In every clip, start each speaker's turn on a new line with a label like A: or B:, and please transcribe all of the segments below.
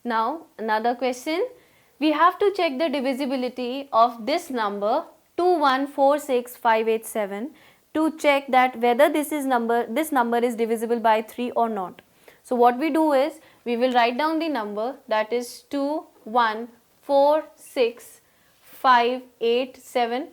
A: Now another question. We have to check the divisibility of this number 2146587 to check that whether this number is divisible by 3 or not. So what we do is we will write down the number, that is 2146587.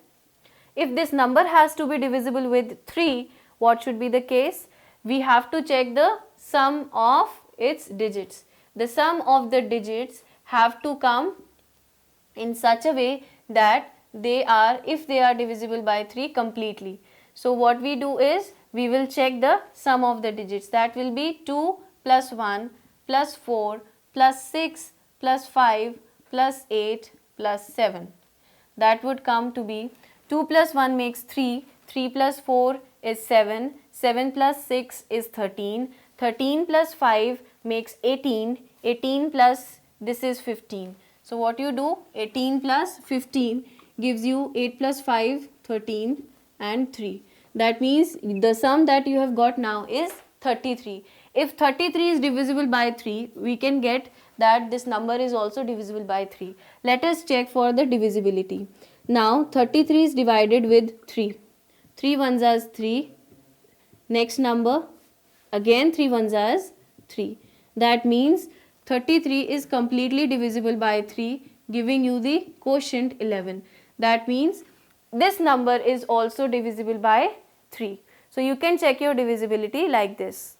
A: If this number has to be divisible with 3, what should be the case? We have to check the sum of its digits. The sum of the digits have to come in such a way that if they are divisible by 3 completely. So what we do is we will check the sum of the digits. That will be 2 plus 1 plus 4 plus 6 plus 5 plus 8 plus 7. That would come to be 2 plus 1 makes 3, 3 plus 4 is 7, 7 plus 6 is 13, 13 plus 5 makes 18, 18 plus this is 15. So what you do, 18 plus 15 gives you 8 plus 5, 13 and 3. That means the sum that you have got now is 33. If 33 is divisible by 3, we can get that this number is also divisible by 3. Let us check for the divisibility. Now 33 is divided with 3. 3 ones are 3. Next number, again 3 ones are 3. That means 33 is completely divisible by 3, giving you the quotient 11. That means this number is also divisible by 3. So you can check your divisibility like this.